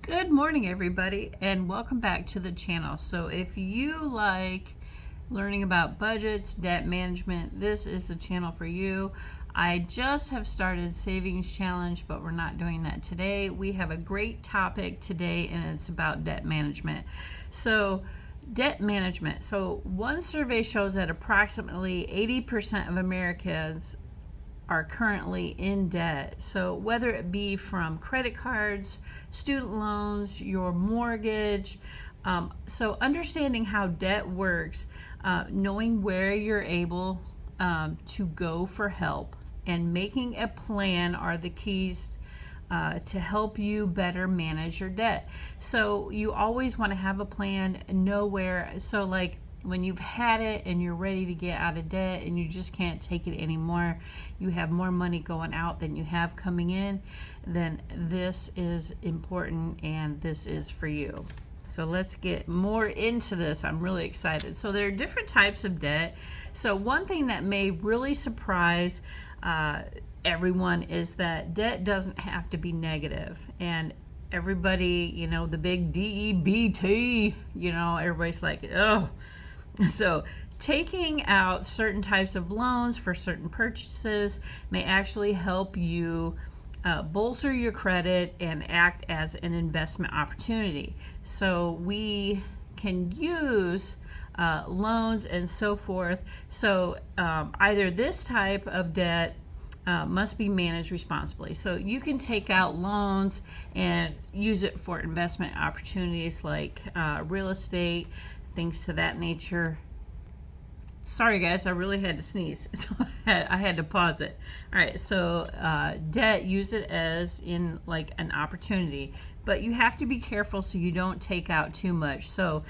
Good morning, everybody, and welcome back to the channel. So if you like learning about budgets, debt management, this is the channel for you. I just have started Savings Challenge, but we're not doing that today. We have a great topic today, and it's about debt management. So debt management. So one survey shows that approximately 80% of Americans are currently in debt. So whether it be from credit cards, student loans, your mortgage, so understanding how debt works, knowing where you're able to go for help, and making a plan are the keys to help you better manage your debt. So you always want to have a plan, know where. So like when you've had it and you're ready to get out of debt and you just can't take it anymore, you have more money going out than you have coming in, then this is important and this is for you. So let's get more into this. I'm really excited. So there are different types of debt. So one thing that may really surprise everyone is that debt doesn't have to be negative. And everybody, the big DEBT, everybody's like, oh. So taking out certain types of loans for certain purchases may actually help you bolster your credit and act as an investment opportunity. So we can use loans and so forth. So either this type of debt must be managed responsibly. So you can take out loans and use it for investment opportunities like real estate, things to that nature. Sorry guys, I really had to sneeze, so I had to pause it. All right, so debt, use it as in like an opportunity, but you have to be careful so you don't take out too much. So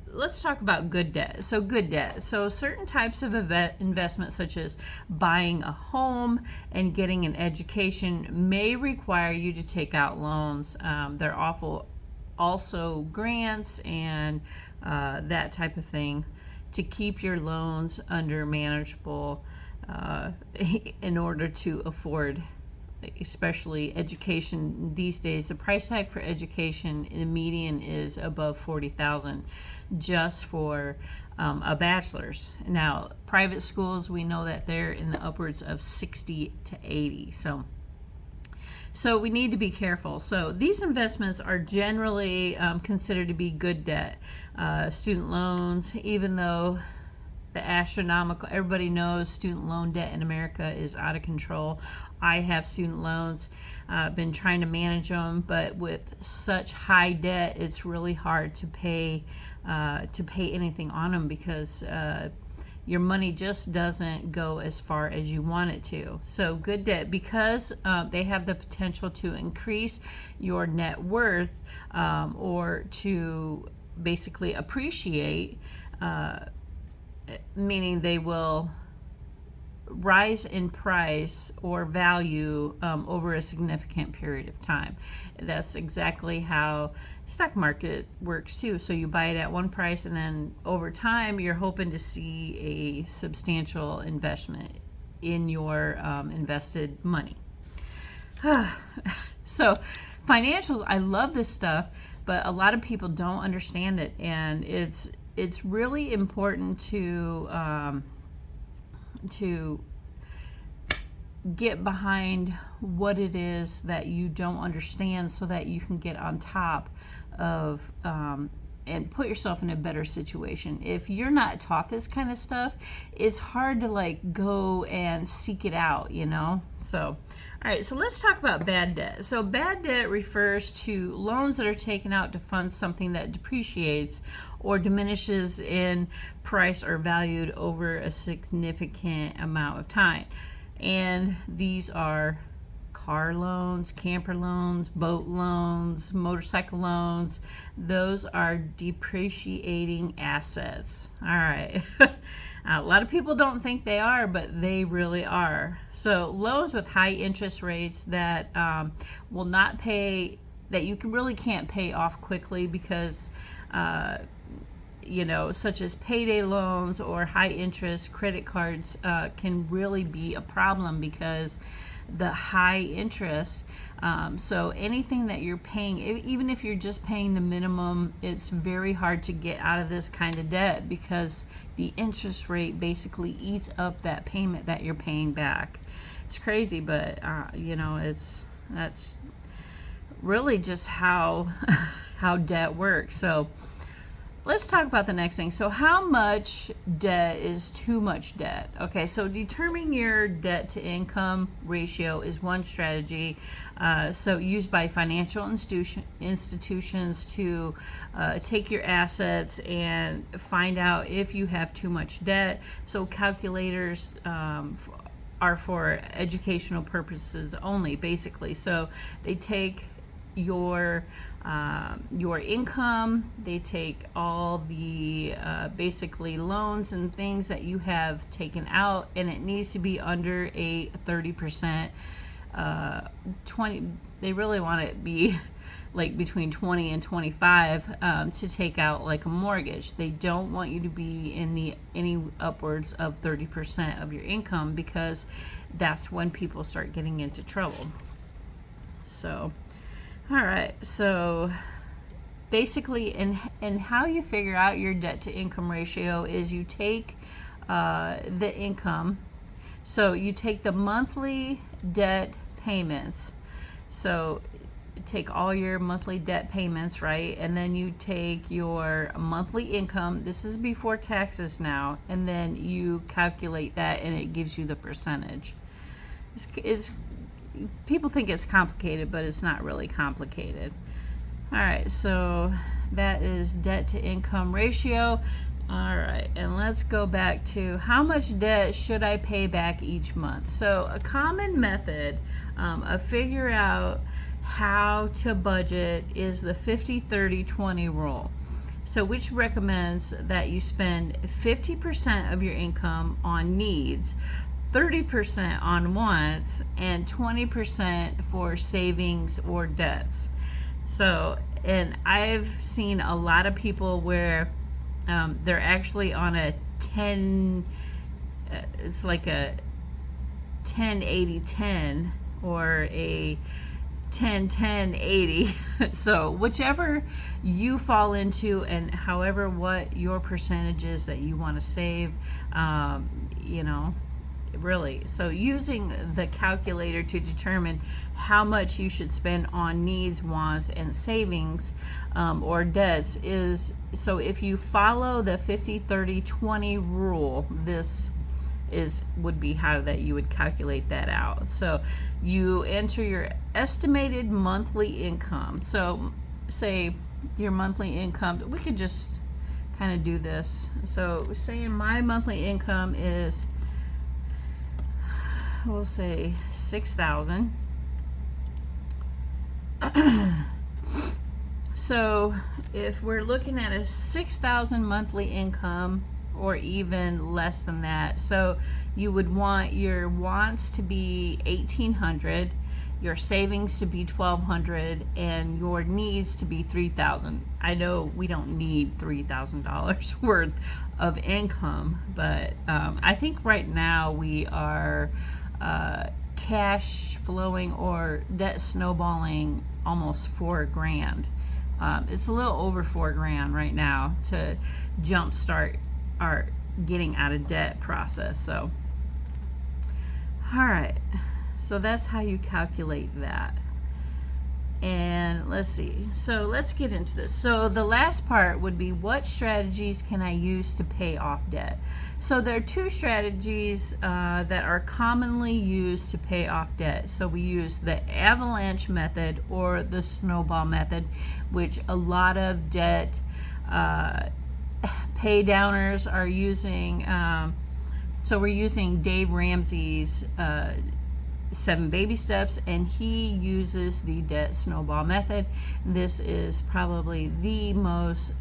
let's talk about good debt. So good debt, so certain types of investments such as buying a home and getting an education may require you to take out loans. They're also grants and that type of thing to keep your loans under manageable in order to afford, especially education these days. The price tag for education in the median is above $40,000 just for a bachelor's. Now private schools, we know that they're in the upwards of 60 to 80. So we need to be careful. So these investments are generally considered to be good debt. Student loans, even though the astronomical, everybody knows student loan debt in America is out of control. I have student loans, been trying to manage them, but with such high debt, it's really hard to pay anything on them because your money just doesn't go as far as you want it to. So good debt, because they have the potential to increase your net worth or to basically appreciate, meaning they will rise in price or value over a significant period of time. That's exactly how stock market works too. So you buy it at one price and then over time you're hoping to see a substantial investment in your invested money. So financials, I love this stuff, but a lot of people don't understand it, and it's really important to get behind what it is that you don't understand so that you can get on top of and put yourself in a better situation. If you're not taught this kind of stuff, it's hard to like go and seek it out, So all right, so let's talk about bad debt. So bad debt refers to loans that are taken out to fund something that depreciates or diminishes in price or valued over a significant amount of time. And these are car loans, camper loans, boat loans, motorcycle loans. Those are depreciating assets. All right. A lot of people don't think they are, but they really are. So loans with high interest rates that will not pay, that you really can't pay off quickly because such as payday loans or high interest credit cards can really be a problem because the high interest. So anything that you're paying, even if you're just paying the minimum, it's very hard to get out of this kind of debt because the interest rate basically eats up that payment that you're paying back. It's crazy, but that's really just how how debt works. So let's talk about the next thing. So how much debt is too much debt? Okay, so determining your debt to income ratio is one strategy. So used by financial institutions to take your assets and find out if you have too much debt. So calculators are for educational purposes only, basically. So they take your income, they take all the basically loans and things that you have taken out, and it needs to be under a 30%. 20. They really want it to be like between 20 and 25 to take out like a mortgage. They don't want you to be in any upwards of 30% of your income, because that's when people start getting into trouble. So all right, so basically in how you figure out your debt to income ratio is you take the income. So you take the monthly debt payments. So take all your monthly debt payments, right? And then you take your monthly income. This is before taxes now. And then you calculate that and it gives you the percentage. It's people think it's complicated, but it's not really complicated. All right, so that is debt to income ratio. All right, and let's go back to how much debt should I pay back each month. So a common method of figure out how to budget is the 50-30-20 rule. So which recommends that you spend 50% of your income on needs, 30% on wants, and 20% for savings or debts. So, and I've seen a lot of people where they're actually on a 10, it's like a 10-80-10 or a 10-10-80. So whichever you fall into, and however what your percentage is that you want to save, really. So using the calculator to determine how much you should spend on needs, wants, and savings or debts is, so if you follow the 50-30-20 rule, this would be how that you would calculate that out. So you enter your estimated monthly income. So say your monthly income, we could just kind of do this. So saying my monthly income is, we'll say 6,000. So if we're looking at a 6,000 monthly income, or even less than that, so you would want your wants to be 1,800, your savings to be 1,200, and your needs to be 3,000. I know we don't need $3,000 worth of income, but I think right now we are cash flowing or debt snowballing almost $4,000. It's a little over $4,000 right now to jumpstart our getting out of debt process. So, all right, so that's how you calculate that. And let's see, so let's get into this. So the last part would be, what strategies can I use to pay off debt? So there are two strategies that are commonly used to pay off debt. So we use the avalanche method or the snowball method, which a lot of debt pay downers are using. So we're using Dave Ramsey's 7 baby steps, and he uses the debt snowball method. This is probably the most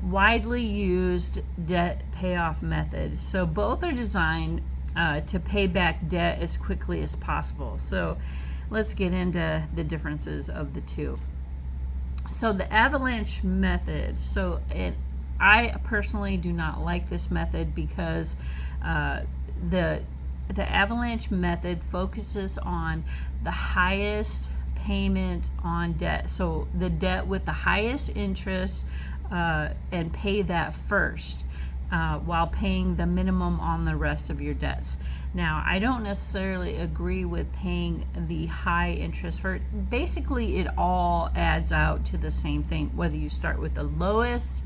widely used debt payoff method. So both are designed to pay back debt as quickly as possible. So let's get into the differences of the two. So the avalanche method, I personally do not like this method because the the Avalanche method focuses on the highest payment on debt. So the debt with the highest interest, and pay that first. While paying the minimum on the rest of your debts. Now, I don't necessarily agree with paying the high interest for it. Basically, it all adds out to the same thing, whether you start with the lowest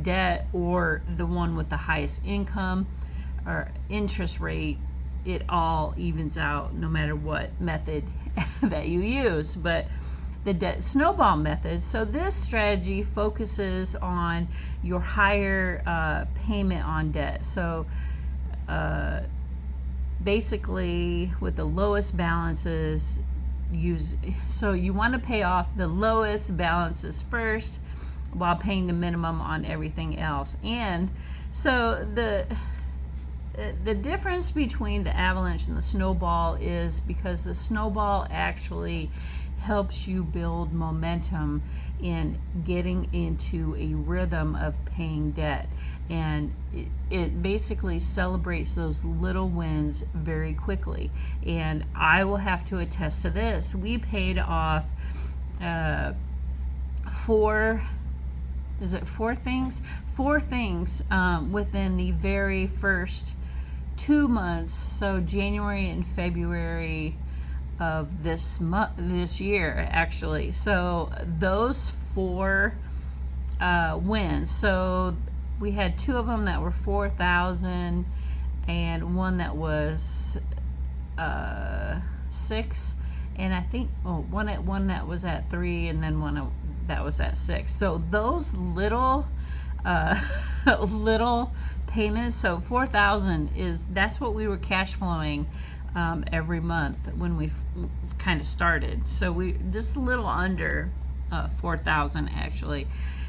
debt or the one with the highest income or interest rate. It all evens out no matter what method that you use. But the debt snowball method. So this strategy focuses on your higher payment on debt. So basically, with the lowest balances, so you want to pay off the lowest balances first, while paying the minimum on everything else. And so the difference between the Avalanche and the snowball is because the snowball actually helps you build momentum in getting into a rhythm of paying debt, and it basically celebrates those little wins very quickly. And I will have to attest to this. We paid off four things within the very first 2 months, so January and February of this year, actually. So those 4 wins. So we had 2 of them that were 4,000, and one that was 6, and I think one that was at 3, and then one that was at 6. So those little little payments. So 4,000 that's what we were cash flowing every month when we kind of started. So we just a little under 4,000 actually.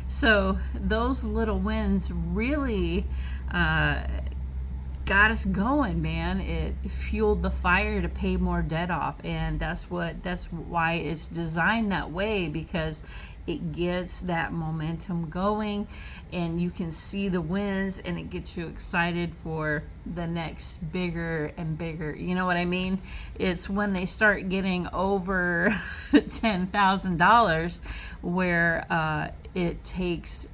So those little wins really got us going, man. It fueled the fire to pay more debt off, and that's why it's designed that way, because it gets that momentum going and you can see the wins, and it gets you excited for the next bigger and bigger. You know what I mean? It's when they start getting over $10,000 where it takes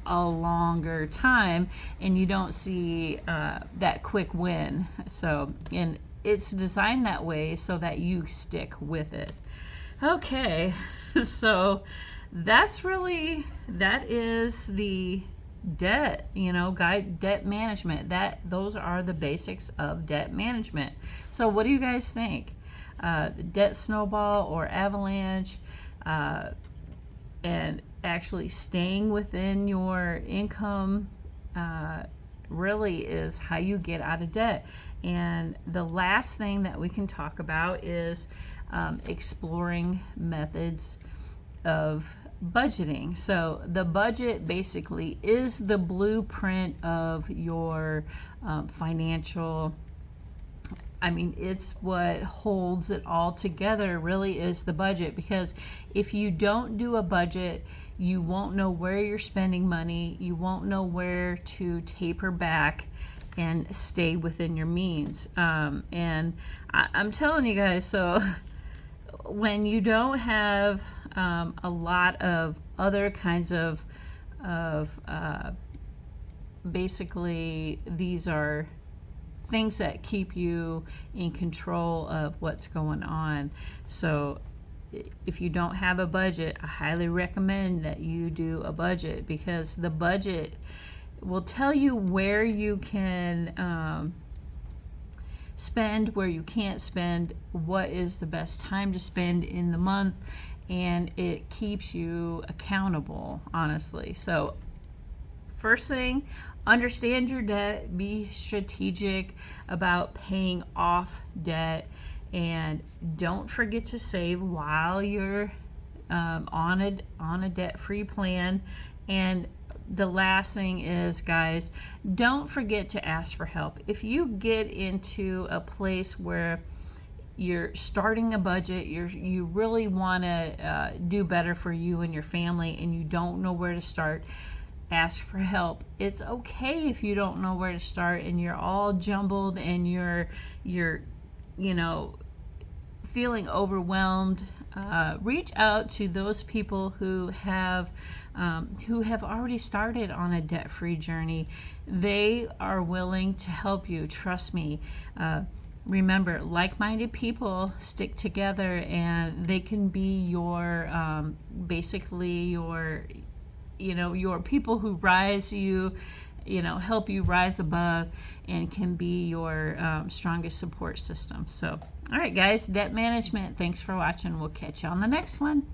a longer time and you don't see that quick win. So, and it's designed that way so that you stick with it. Okay, so that is the debt, debt management. Those are the basics of debt management. So what do you guys think? Debt snowball or Avalanche, and actually staying within your income really is how you get out of debt. And the last thing that we can talk about is exploring methods of budgeting. So the budget basically is the blueprint of your financial, it's what holds it all together, really, is the budget. Because if you don't do a budget, you won't know where you're spending money, you won't know where to taper back and stay within your means. And I'm telling you guys, so when you don't have a lot of other kinds of basically, these are things that keep you in control of what's going on. So if you don't have a budget, I highly recommend that you do a budget, because the budget will tell you where you can spend, where you can't spend, what is the best time to spend in the month, and it keeps you accountable, honestly. So first thing, understand your debt, be strategic about paying off debt, and don't forget to save while you're on a debt-free plan. And the last thing is, guys, don't forget to ask for help. If you get into a place where you're starting a budget, you really want to do better for you and your family, and you don't know where to start, ask for help. It's okay if you don't know where to start and you're all jumbled and you're you know, feeling overwhelmed. Reach out to those people who have already started on a debt-free journey. They are willing to help you. Trust me. Remember, like-minded people stick together, and they can be your basically your your people who rise you, help you rise above, and can be your strongest support system. So, all right, guys, debt management. Thanks for watching. We'll catch you on the next one.